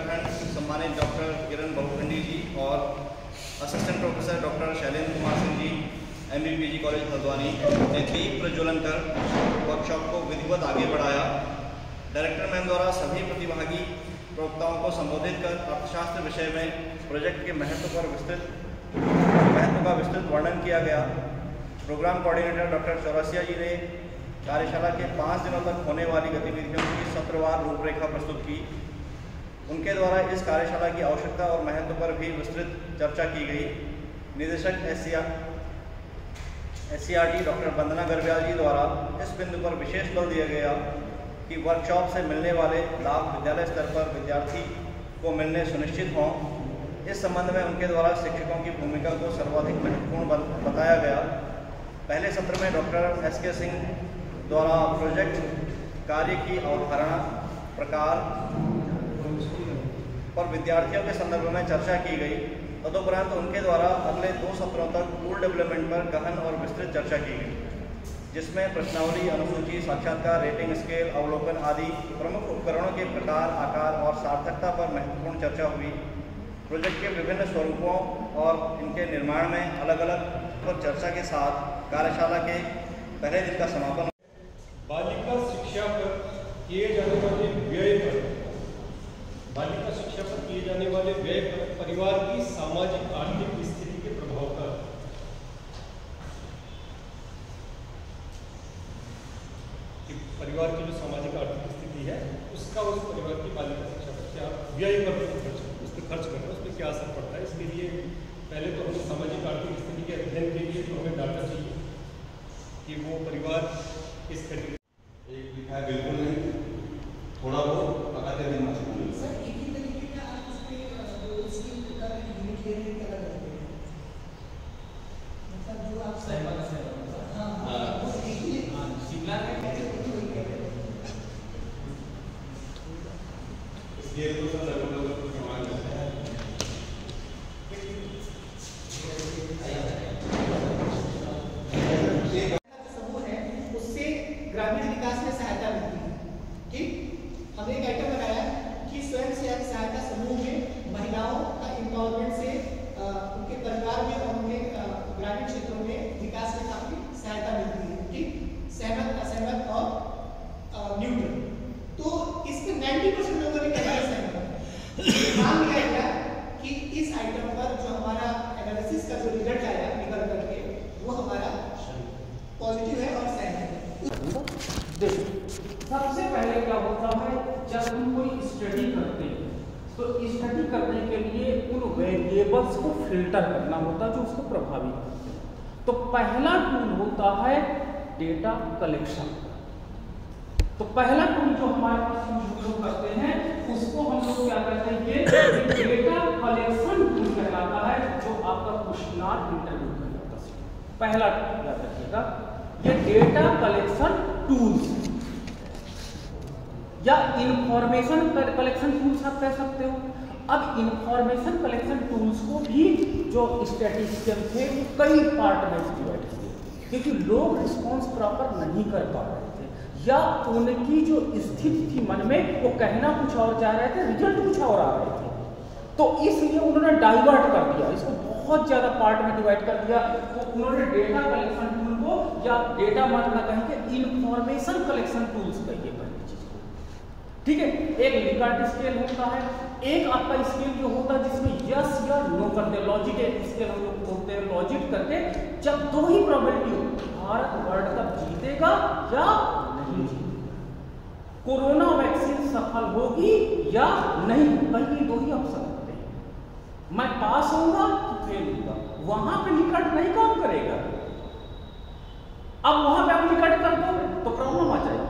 उत्तराखंड सम्मानित डॉक्टर किरण बहुखंडी जी और assistant professor doctor Shailendra Kumar Singh ji MBPG college Haldwani ने दीप प्रज्वलन कर वर्कशॉप को विधिवत आगे बढ़ाया। डायरेक्टर मैम द्वारा सभी प्रतिभागी प्रवक्ताओं को संबोधित कर अर्थशास्त्र विषय में प्रोजेक्ट के महत्व का विस्तृत वर्णन किया गया। प्रोग्राम कोऑर्डिनेटर डॉक्टर चौरसिया जी ने कार्यशाला के 5 दिनों तक होने वाली गतिविधियों की सत्रवार रूपरेखा प्रस्तुत की। उनके द्वारा इस कार्यशाला की आवश्यकता और महत्व पर भी विस्तृत चर्चा की गई। निदेशक SCRT डॉक्टर वंदना गर्ब्याल जी द्वारा इस बिंदु पर विशेष बल दिया गया कि वर्कशॉप से मिलने वाले लाभ विद्यालय स्तर पर विद्यार्थी को मिलने सुनिश्चित हों। इस संबंध में उनके द्वारा शिक्षकों की भूमिका को सर्वाधिक महत्वपूर्ण बताया गया। पहले सत्र में डॉक्टर SK सिंह द्वारा प्रोजेक्ट कार्य की अवधारणा प्रकार पर विद्यार्थियों के संदर्भ में चर्चा की गई। तदुपरांत उनके द्वारा अगले 2 सत्रों तक टूल डेवलपमेंट पर गहन और विस्तृत चर्चा की गई, जिसमें प्रश्नावली, अनुसूची, साक्षात्कार, रेटिंग स्केल, अवलोकन आदि प्रमुख उपकरणों के प्रकार, आकार और सार्थकता पर महत्वपूर्ण चर्चा हुई। प्रोजेक्ट के विभिन्न स्वरूपों और इनके निर्माण में अलग अलग पर चर्चा के साथ कार्यशाला के पहले दिन का समापन। बालिका शिक्षा पर किए जाने वाले व्यय पर परिवार की सामाजिक आर्थिक स्थिति के प्रभाव पर परिवार की जो सामाजिक आर्थिक स्थिति है उसका उस परिवार की बालिका शिक्षा पर क्या व्यय पर उस पर खर्च करना है, उस पर क्या असर पड़ता है। इसके लिए पहले तो हमें सामाजिक आर्थिक स्थिति के अध्ययन के लिए तो हमें डाटा चाहिए कि वो परिवार किस तरीके एक लिखा है बिल्कुल नहीं, थोड़ा बहुत पकाते देना चाहिए। सर एक ही तरीके का आप उसके जो स्किल का यूनिट ले रहे हैं क्या करते हैं, मतलब जो आप सहमत है। हां वो एक ही शिमला में इसलिए तो सर लगभग समान है। समूह है उससे ग्रामीण विकास में सहायता मिलती है। ठीक, हमने एक आइटम बनाया कि स्वयं सहायता समूह में महिलाओं का एम्पावरमेंट से उनके परिवार में और उनके ग्रामीण क्षेत्रों में विकास में काफी सहायता मिलती है। ठीक, सहमत, असहमत और न्यूट्रल। तो इस पे 90% लोगों ने कहा सहमत। मान लिया गया कि इस आइटम पर जो हमारा एनालिसिस का जो रिजल्ट आया निकल करके वो हमारा पॉजिटिव है और सहमत है। सबसे पहले क्या होता है, जब हम कोई स्टडी करते हैं तो स्टडी करने के लिए उन वेरिएबल्स को फिल्टर करना होता है जो उसको प्रभावित करते हैं। तो पहला टूल होता है डेटा कलेक्शन। तो पहला टूल जो हमारे पास हम लोग करते हैं उसको हम लोग क्या कहते हैं, ये डेटा कलेक्शन टूल कहलाता है, जो आपका क्वेश्चनर इंटरव्यू कहलाता है। पहला टूल याद रखिएगा, ये डेटा कलेक्शन टूल्स या इंफॉर्मेशन कलेक्शन टूल्स आप कह सकते हो। अब इंफॉर्मेशन कलेक्शन टूल्स को भी जो स्टैटिस्टिशियन थे वो कई पार्ट में डिवाइड किए, क्योंकि लोग रिस्पॉन्स प्रॉपर नहीं कर पा रहे थे या उनकी जो स्थिति थी मन में वो कहना कुछ और चाह रहे थे, रिजल्ट कुछ और आ रहे थे। तो इसलिए उन्होंने डाइवर्ट कर दिया, इसको बहुत ज्यादा पार्ट में डिवाइड कर दिया। तो उन्होंने डेटा कलेक्शन टूल को या डेटा मतलब कहेंगे इंफॉर्मेशन कलेक्शन टूल्स कहिए पहली चीज को। ठीक है, एक लिकर्ट स्केल होता है, एक आपका स्केल जो होता है जिसमें यस या नो करते हैं, लॉजिक स्केल हम लोग बोलते हैं। लॉजिक करके जब 2 ही प्रोबेबिलिटी हो, भारत वर्ल्ड कप जीतेगा या नहीं जीतेगा, कोरोना वैक्सीन सफल होगी या नहीं, कहीं 2 ही ऑप्शन होते हैं, मैं पास होऊंगा कि फेल होऊंगा। वहां पे लिकर्ट नहीं काम करेगा। अब वहां पे आप लिकर्ट कर दो तो प्रॉब्लम आ जाएगी।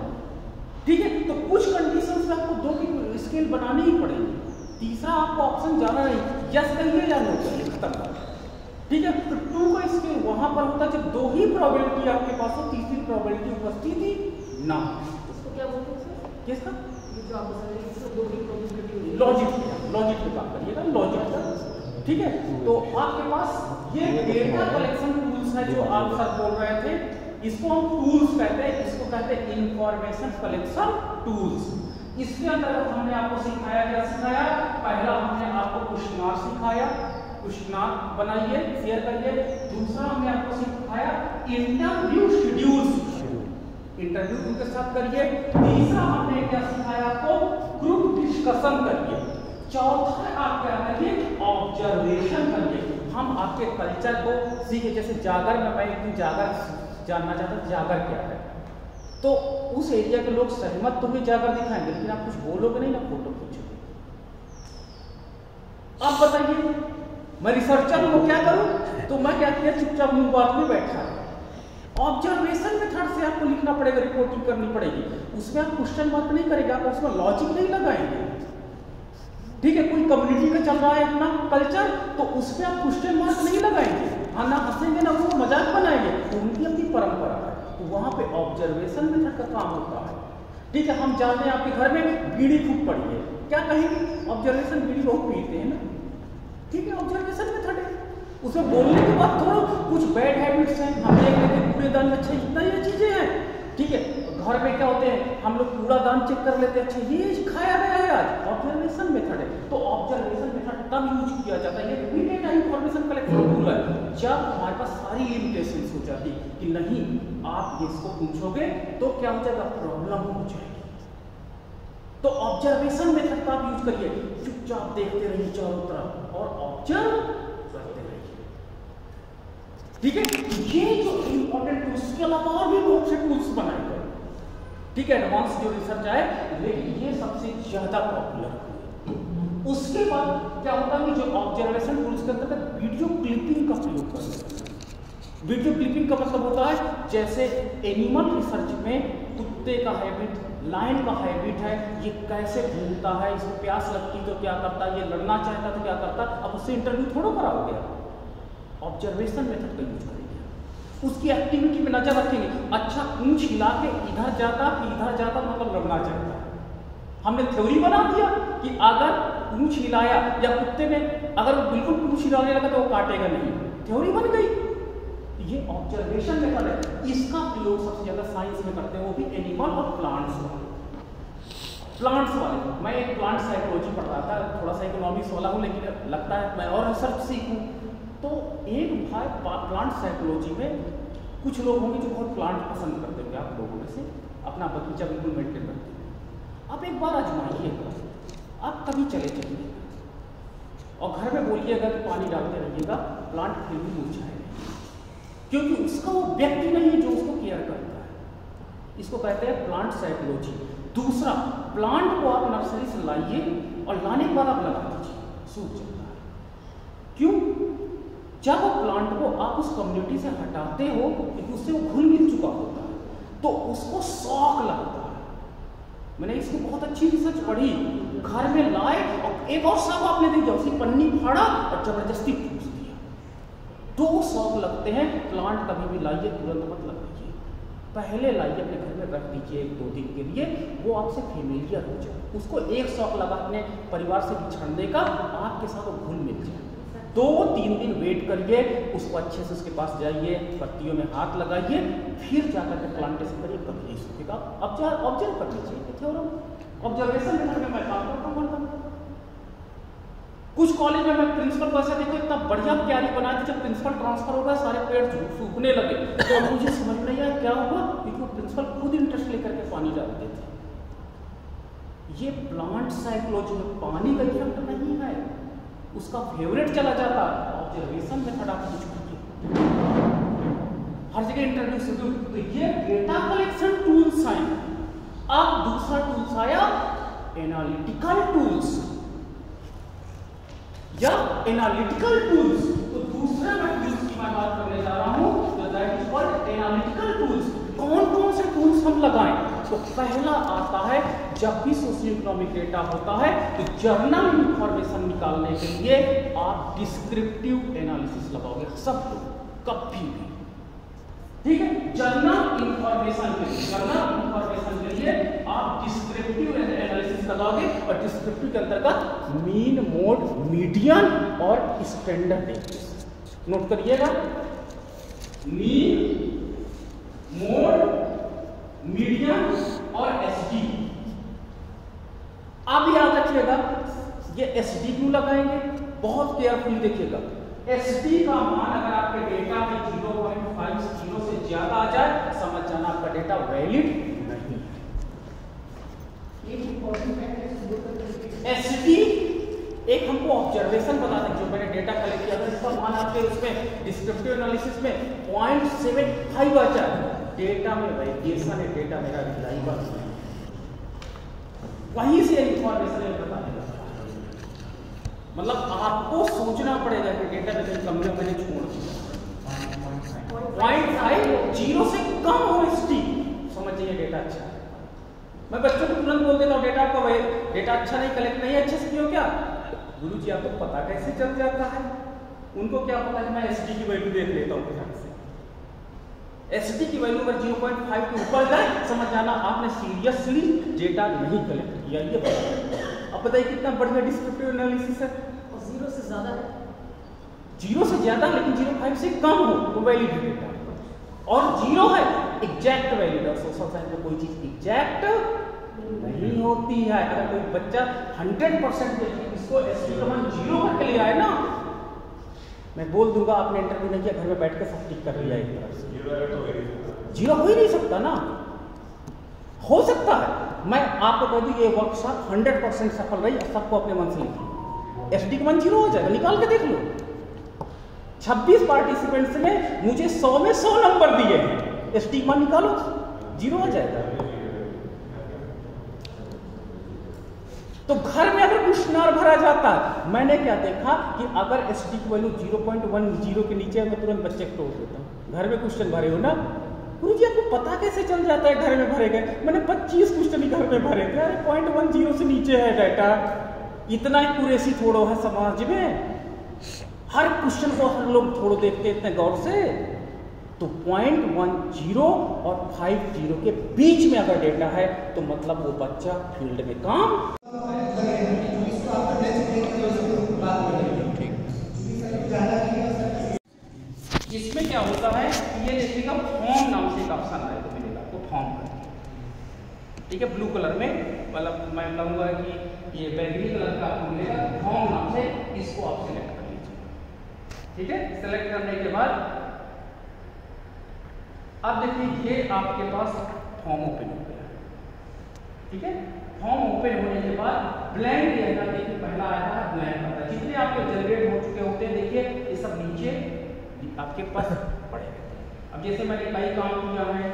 ठीक है, तो कुछ कंडीशंस में आपको 2 की स्केल बनानी ही पड़ेगी। तीसरा आपको ऑप्शन जाना नहीं, यस कहिए या नो कहिए, खत्म। ठीक है, तो 2 का स्केल वहां पर होता है जब 2 ही प्रोबेबिलिटी आपके पास हो, तीसरी प्रोबेबिलिटी उपस्थित ही ना। इसको क्या बोलते हैं सर? किसका? ये जो आप बता रहे हैं इसको 2 की प्रोबेबिलिटी लॉजिक पे काम करिएगा, लॉजिक का। ठीक है, तो आपके पास ये डेटा कलेक्शन टूल्स है जो आप सर बोल रहे थे, इसको हम टूल्स कहते हैं, इसको कहते हैं इंफॉर्मेशन कलेक्शन टूल्स। इसके अंदर हमने आपको सिखाया, क्या सिखाया? पहला हमने आपको क्वेश्चनर सिखाया, क्वेश्चनर बनाइए, शेयर करिए। दूसरा हमने आपको सिखाया इंटरव्यू शेड्यूल, इंटरव्यू उनके साथ करिए। तीसरा हमने क्या सिखाया आपको? ग्रुप डिस्कशन करिए। चौथा आप क्या करिए? ऑब्जर्वेशन करिए। हम आपके कल्चर को सीखे, जैसे जागर में मैं एक दिन जागर जानना चाहता, जागर क्या है, तो उस एरिया के लोग सहमत तो भी जागर दिखाएंगे, लेकिन आप कुछ बोलोगे नहीं ना, फोटो खींचोगे। आप बताइए, मैं रिसर्चर हूं, क्या करूं? तो मैं क्या किया, चुपचाप मुंह बात में बैठा। ऑब्जर्वेशन मेथड से आपको लिखना पड़ेगा, रिपोर्टिंग करनी पड़ेगी। उसमें आप क्वेश्चन मार्क नहीं करेंगे, आप उसमें लॉजिक नहीं लगाएंगे। ठीक है, कोई कम्युनिटी का चल रहा है अपना कल्चर, तो उसमें आप क्वेश्चन मार्क नहीं लगाएंगे, हाँ ना हंसेंगे ना उसको मजाक बनाएंगे, तो उनकी अपनी परंपरा है। तो वहां पे ऑब्जर्वेशन मेथड का काम होता है। ठीक है, हम जाते हैं आपके घर में बीड़ी खूब पड़ी है, क्या कहेंगे? ऑब्जर्वेशन, बीड़ी बहुत पीते हैं ना। ठीक है, ऑब्जर्वेशन मेथड है। उसमें बोलने के बाद थोड़ा कुछ बैड हैबिट्स हैं, हम देख लेते हैं कूड़ेदान में, अच्छा इतना ये चीजें हैं। ठीक है, घर में क्या होते हैं, हम लोग कूड़ादान चेक कर लेते हैं, अच्छा ये खाया गया है आज, ऑब्जर्वेशन मेथड है। तो ऑब्जर्वेशन मेथड तब यूज किया जाता है, ये डेटा इंफॉर्मेशन कलेक्शन टूल है, जब हमारे पास सारी लिमिटेशंस हो जाती कि नहीं आप इसको पूछोगे तो क्या हो जाएगा, प्रॉब्लम हो जाएगी। तो ऑब्जर्वेशन मेथड का आप यूज करिए, चुपचाप देखते रहिए चारों तरफ और ऑब्जर्व करते रहिए। ठीक है, ये जो इंपॉर्टेंट टूल्स के अलावा और भी बहुत से टूल्स बनाए गए, ठीक है, एडवांस जो रिसर्च आए, लेकिन ये सबसे ज्यादा पॉपुलर हुए। उसके बाद क्या होता है कि जो ऑब्जर्वेशन टूल्स के अंतर्गत वीडियो क्लिपिंग का प्रयोग करते हैं। वीडियो क्लिपिंग का मतलब होता है जैसे एनिमल रिसर्च में कुत्ते का हैबिट, लायन का हैबिट है, ये कैसे घूमता है, इसको प्यास लगती तो क्या करता है, ये लड़ना चाहता तो क्या करता, अब उससे इंटरव्यू थोड़ा कराओगे, ऑब्जर्वेशन मेथड का यूज करेंगे, उसकी एक्टिविटी पे नजर रखेंगे। अच्छा पूंछ हिला के इधर जाता कि इधर जाता, मतलब लड़ना चाहता है, हमने थ्योरी बना दिया कि अगर पूंछ हिलाया या कुत्ते में अगर वो बिल्कुल पूंछ हिलाने लगा तो वो काटेगा नहीं, थ्योरी बन गई। ये ऑब्जर्वेशन मेथड है, इसका प्रयोग सबसे ज्यादा साइंस में करते हैं, वो भी एनिमल और प्लांट्स वाले। मैं एक प्लांट साइकोलॉजी पढ़ रहा था, थोड़ा सा इकोनॉमिक्स वाला हूँ, लेकिन लगता है मैं और रिसर्च सीखूं। तो एक भाई प्लांट साइकोलॉजी में कुछ लोग होंगे जो बहुत प्लांट पसंद करते होंगे, आप लोगों में से अपना बगीचा बिल्कुल मेंटेन करते हैं। आप एक बार आजमाइएगा, आप कभी चले जाइए और घर में बोलिएगा कि पानी डालते रहिएगा, प्लांट फिर भी मुरझाएगा, क्योंकि उसका वो व्यक्ति नहीं है जो उसको केयर करता है। इसको कहते हैं प्लांट साइकोलॉजी। दूसरा, प्लांट को आप नर्सरी से लाइए और लाने के बाद आप लगा दीजिए, सूख जाता है। क्यों? जब प्लांट को आप उस कम्युनिटी से हटाते हो, क्योंकि उससे वो घुल मिल चुका होता है, तो उसको शौक लगता है। मैंने इसकी बहुत अच्छी रिसर्च पढ़ी, घर में लाए और एक और शौक आपने देख दिया, उसकी पन्नी फाड़ा और जबरदस्ती ठूस दिया। दो शौक लगते हैं, प्लांट कभी भी लाइए तुरंत मत लगाइए, पहले लाइए अपने घर में रख दीजिए 1-2 दिन के लिए, वो आपसे फेमिलियर हो जाए, उसको एक शौक लगा अपने परिवार से बिछड़ने का, आपके साथ वो घुल मिल जाए। 2-3 दिन वेट करिए, उसको अच्छे से उसके पास जाइए, पत्तियों में हाथ लगाइए, फिर जाकर के प्लांटेशन करिए, कभी नहीं सूखेगा। ऑब्जर्व कर लीजिए, थ्योरम ऑब्जर्वेशन मेथड में मैं काम करता हूँ। कुछ कॉलेज में मैं प्रिंसिपल को ऐसा देखो, इतना बढ़िया क्यारी बनाया था, जब प्रिंसिपल ट्रांसफर होगा सारे पेड़ सूखने लगे, तो अब मुझे समझ नहीं आया क्या हुआ, क्योंकि वो प्रिंसिपल खुद इंटरेस्ट लेकर के पानी डालते थे। ये प्लांट साइकोलॉजी में पानी का इफेक्ट नहीं है, उसका फेवरेट चला जाता है। ऑब्जर्वेशन मेथड आप कुछ करिए, हर जगह इंटरव्यू शेड्यूल। तो ये डेटा कलेक्शन टूल्स हैं। अब दूसरा टूल्स आया एनालिटिकल टूल्स या एनालिटिकल टूल्स। तो दूसरा मैं टूल्स की मैं बात करने जा रहा हूं, that is called analytical tools. कौन कौन से टूल्स हम लगाएं? तो पहला आता है, जब भी सोशियो इकोनॉमिक डेटा होता है तो जर्नल इंफॉर्मेशन निकालने के लिए आप डिस्क्रिप्टिव एनालिसिस लगाओगे, सब लोग कभी भी, ठीक है। जर्नल इंफॉर्मेशन के लिए आप डिस्क्रिप्टिव एनालिसिस लगाओगे, और डिस्क्रिप्टिव के अंतर्गत मीन, मोड, मीडियन और स्टैंडर्ड डेविएशन नोट करिएगा। मीन, मोड, मीडियन और एसडी, अब याद रखिएगा ये SD क्यों लगाएंगे, बहुत केयरफुली देखिएगा। SD का मान अगर आपके डेटा में 0.50 से ज्यादा आ जाए, समझ जाना आपका डेटा वैलिड नहीं है। SD एक हमको ऑब्जर्वेशन बता दें, जो मैंने डेटा कलेक्ट किया था, इसका मान आपके उसमें डिस्क्रिप्टिव एनालिसिस में 0.75 आ जाए, डेटा में वेरिएशन है, डेटा मेरा रिलायबल है, वहीं से इंफॉर्मेशन बताने का। मतलब आपको सोचना पड़ेगा कि डेटा में कहीं कमी मैंने छोड़ दिया। 0.50 से कम हो SD, समझिए डेटा अच्छा है। मैं बच्चों को तुरंत बोल देता हूँ डेटा आपका डेटा अच्छा नहीं, कलेक्ट नहीं अच्छे से क्यों, क्या गुरु जी आपको पता कैसे चल जाता है? उनको क्या पता है, मैं SD की वैल्यू देख लेता हूँ ध्यान से। SD की वैल्यू अगर 0.5 के ऊपर जाए, समझ जाना आपने सीरियसली डेटा नहीं कलेक्ट किया। ये बताइए, अब बताइए कितना बढ़िया डिस्क्रिप्टिव एनालिसिस है। और 0 से ज्यादा है, 0 से ज्यादा, लेकिन 0.5 से कम हो तो वैलिड डेटा, और 0 है एग्जैक्ट वैलिड। और सोशल साइंस में कोई चीज एग्जैक्ट नहीं होती है। अगर कोई बच्चा 100% इसको SD का मान 0 करके ले आए ना, मैं बोल दूंगा आपने इंटरव्यू नहीं किया, घर में बैठ के सब टिक कर लिया एक तरफ से। 0 हो ही नहीं सकता ना, हो सकता है। मैं आपको कह दूं ये वर्कशॉप 100% सफल रही, सबको अपने मन से लिखी। SD का मान 0 हो जाएगा, निकाल के देख लो। 26 पार्टिसिपेंट्स में मुझे 100 में 100 नंबर दिए हैं, SD का मान निकालो 0 हो जाएगा। तो घर में अगर क्वेश्चनर भरा जाता है, मैंने क्या देखा कि अगर SD की वैल्यू 0.10 के नीचे है, मैं तुरंत बच्चे को टोक देता हूँ। घर में क्वेश्चन भरे हो ना, गुरु जी आपको पता कैसे चल जाता है घर में भरे गए? मैंने 25 क्वेश्चन ही घर में भरे थे। अरे 0.10 से नीचे है डाटा, इतना एक्यूरेसी थोड़ो है समाज में। हर क्वेश्चन को हर लोग थोड़ो देखते इतने गौर से। तो 0.10 और 50 के बीच में अगर डेटा है तो मतलब वो बच्चा फील्ड में काम। इसमें क्या होता है, ये देखिएगा फॉर्म नाम से एक ऑप्शन आएगा, मिलेगा आपको फॉर्म का, ठीक है, ब्लू कलर में, मतलब मैं कहूँगा कि ये बैगनी कलर का आपको मिलेगा फॉर्म नाम से। इसको आप सिलेक्ट कर लीजिए, ठीक है। सिलेक्ट करने के बाद अब देखिए ये आपके पास फॉर्म ओपन हो गया, ठीक है। फॉर्म ओपन होने के बाद ब्लैंक रहेगा, देखिए पहला आया था ब्लैंक आता है। जितने आपके जनरेट हो चुके होते हैं, देखिए ये सब नीचे आपके पास पड़े रहते हैं। अब जैसे मैंने कई काम किया है,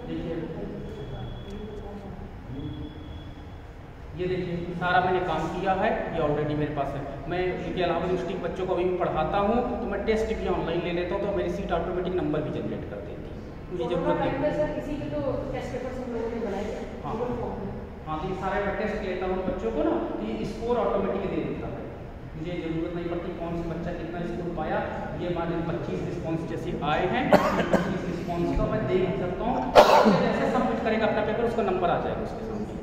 देखिए ये देखिए सारा मैंने काम किया है, ये ऑलरेडी मेरे पास है। मैं इनके अलावा यूनिवर्सिटी के बच्चों को अभी पढ़ाता हूँ, तो मैं टेस्ट भी ऑनलाइन ले लेता हूँ, तो मेरी सीट ऑटोमेटिक नंबर भी जनरेट कर देती है, मुझे जरूरत नहीं। हाँ, तो ये सारा मैं टेस्ट लेता हूँ बच्चों को ना, तो ये स्कोर ऑटोमेटिक दे देता है, मुझे जरूरत नहीं पड़ती कौन सा बच्चा कितना स्कोर पाया। ये मान 25 रिस्पॉन्स जैसे आए हैं, 25 रिस्पॉन्स का मैं देख सकता हूँ। जैसे सबमिट करेगा अपना पेपर, उसका नंबर आ जाएगा उसके सामने।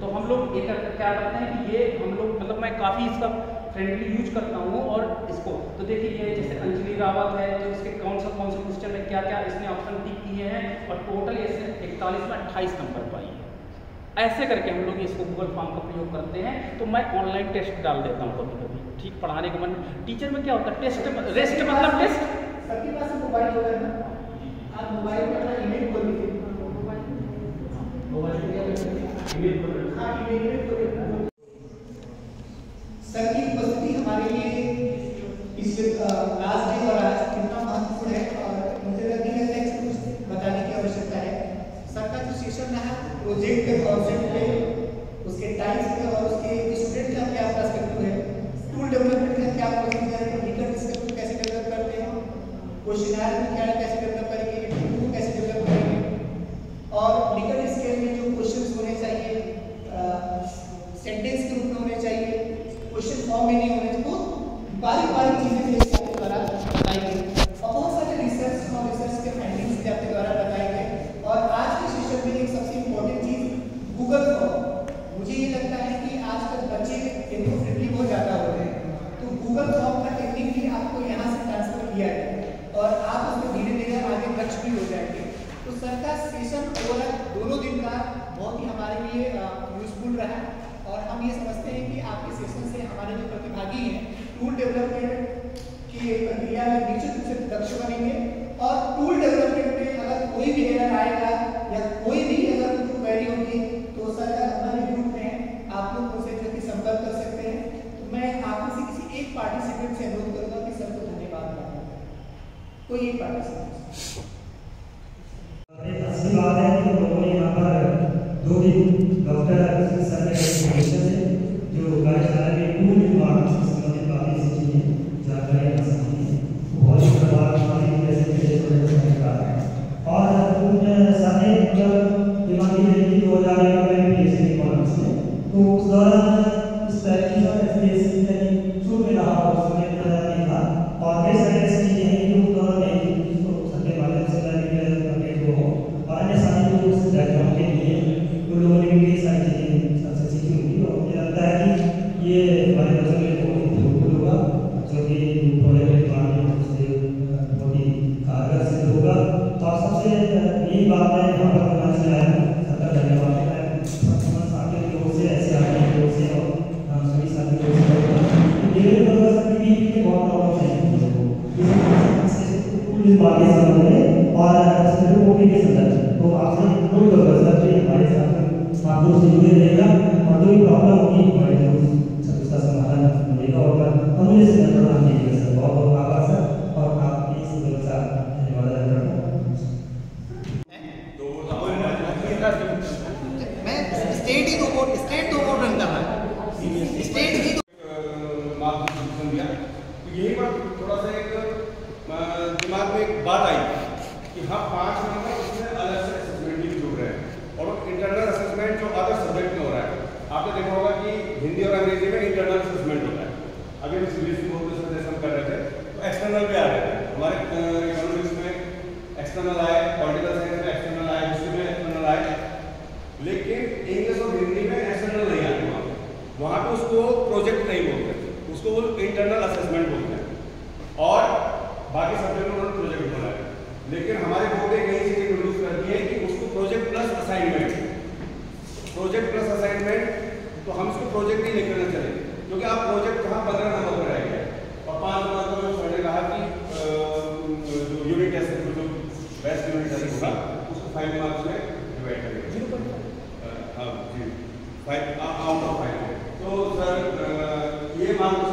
तो हम लोग एक क्या करते हैं कि ये हम लोग मतलब मैं काफ़ी इसका फ्रेंडली यूज करता हूँ। और इसको तो देखिए ये जैसे अंजलि रावत है, तो इसके कौन सा क्वेश्चन में क्या क्या इसने ऑप्शन टिक किए हैं, और टोटल इसने 41 में 28 नंबर पाई है। ऐसे करके हम लोग इसको गूगल फॉर्म का प्रयोग करते हैं। तो मैं ऑनलाइन टेस्ट डाल देता हूँ कभी कभी, ठीक, पढ़ाने के मन। टीचर में क्या होता है, टेस्ट रेस्ट मतलब टेस्ट। सबके पास मोबाइल होगा ना, आप मोबाइल में अपना ईमेल खोल लीजिए, सर की उपस्थिति हमारे लिए इस लास्ट डे और आज कितना महत्वपूर्ण है, और मुझे नहीं लगता है कुछ बताने की आवश्यकता है। सर का जो सेशन रहा प्रोजेक्ट के कॉन्सेप्ट पे, उसके टाइम्स पे, और उसके स्टूडेंट का क्या पर्सपेक्टिव है, टूल डेवलपमेंट का क्या प्रोसीजर है, लिखकर डिस्कशन कैसे डेवलप करते हैं, क्वेश्चनर में क्या कैसे डेवलप करेंगे, इंटरव्यू को कैसे डेवलप करेंगे, और लिखकर स्केल में जो क्वेश्चंस होने चाहिए सेंटेंस के रूप में होने चाहिए, क्वेश्चन फॉर्म में नहीं होने चाहिए। तो बारीक बारीक चीजें इसके द्वारा बताई गई, और बहुत सारे रिसर्च और रिसर्च के फाइंडिंग्स भी आपके द्वारा बताए गए। और आज के सेशन में एक सबसे इम्पोर्टेंट चीज गूगल फॉर्म। मुझे ये लगता है कि आजकल बच्चे इनको फ्रेंडली बहुत ज़्यादा हो रहे हैं, तो गूगल फॉर्म का टेक्निक भी आपको यहाँ से ट्रांसफर किया है, और आप उसमें धीरे धीरे आगे दक्ष भी हो जाएंगे। तो सर का सेशन ओवरऑल दोनों दिन का बहुत ही हमारे लिए यूजफुल रहा, और हम ये समझते हैं कि आपके सेशन से हमारे जो प्रतिभागी हैं टूल डेवलपमेंट की प्रक्रिया में निश्चित रूप से दक्ष बनेंगे और टूल डेवलपमेंट में अगर कोई भी एरर आएगा या कोई भी अगर क्वेरी होगी तो सर हमारे ग्रुप में आप लोग उनसे जो कि संपर्क कर सकते हैं। तो मैं आप में से किसी एक पार्टिसिपेंट से अनुरोध करूंगा कि सर को धन्यवाद दें। कोई एक पार्टिसिपेंट। अच्छी बात है कि लोगों ने यहाँ पर 2 दिन डॉक्टर सर ने से जो कार्यशाला में टूल निर्माण से संबंधित बातें सीखी हैं, जानकारी हासिल की है, बहुत ही प्रभाव हमारी जैसे और सर ने जब दिमागी रैली 2011 में पीएचडी कॉलेज में, तो उस दौरान इस तरह की शुरू में रहा उसमें नहीं था और कई सारी ऐसी चीज़ें हैं जो उस दौरान नहीं थी, जिसको सबके माध्यम से और अन्य साथी जो उस बैकग्राउंड के लिए उन लोगों ने भी कई सारी चीज़ें सबसे सीखी होंगी और मुझे लगता है कि ये हमारे बच्चों के लिए बहुत ही उपयोगी होगा, जो कि प्रोजेक्ट के बारे में उससे बहुत ही कारगर सिद्ध होगा। और सबसे यही बात मैं यहाँ पर करना चाह रहा हूँ, सबका धन्यवाद है साथी लोगों से, ऐसे आदमी लोगों से और सभी साथी लोगों से डिलीवरी बहुत प्रॉब्लम है तो आपसे अनुरोध कर सकते हैं हमारे साथ माध्यम से जुड़े रहेगा और जो भी प्रॉब्लम होगी हमारे जरूर उसका समाधान मिलेगा और हम इस प्रदान कीजिएगा सर। बहुत बहुत आभार सर और आपकी इस व्यवस्था धन्यवाद मैं स्टेट ही 2 वोट रन कर रहा है, स्टेट ही मार्गदर्शन दिया। तो यही पर थोड़ा सा एक दिमाग में एक बात आई कि हाँ 5 नंबर उसमें अलग से असेसमेंट भी जुड़ रहे हैं और इंटरनल असेसमेंट जो अदर सब्जेक्ट में हो रहा है, आपने देखा होगा कि हिंदी और अंग्रेजी में इंटरनल असेसमेंट होता है। अभी हम सीबीएसई बोर्ड के साथ हम कर रहे थे तो एक्सटर्नल भी आ रहे थे, हमारे इकोनॉमिक्स में एक्सटर्नल आए, पॉलिटिकल साइंस में एक्सटर्नल आए, हिस्ट्री में एक्सटर्नल आए, लेकिन इंग्लिश और हिंदी में एक्सटर्नल नहीं आते। वहाँ पे उसको प्रोजेक्ट नहीं बोलते, उसको वो इंटरनल असेसमेंट बोलते हैं और बाकी सब्जेक्ट में उन्होंने प्रोजेक्ट बोला है। लेकिन हमारे बोर्ड ने कई चीज़ें इंट्रोड्यूस कर दी है कि उसको प्रोजेक्ट प्लस असाइनमेंट, तो हम उसको प्रोजेक्ट ही नहीं करना चाहिए, क्योंकि आप प्रोजेक्ट कहाँ 15 नंबर पर आएंगे और 5 नंबर पर सर ने कहा कि जो यूनिट टेस्ट जो बेस्ट यूनिट टेस्ट होगा उसको 5 मार्क्स में डिवाइड करेंगे। हाँ जी, 5 आउट ऑफ 5। तो सर ये मार्क्स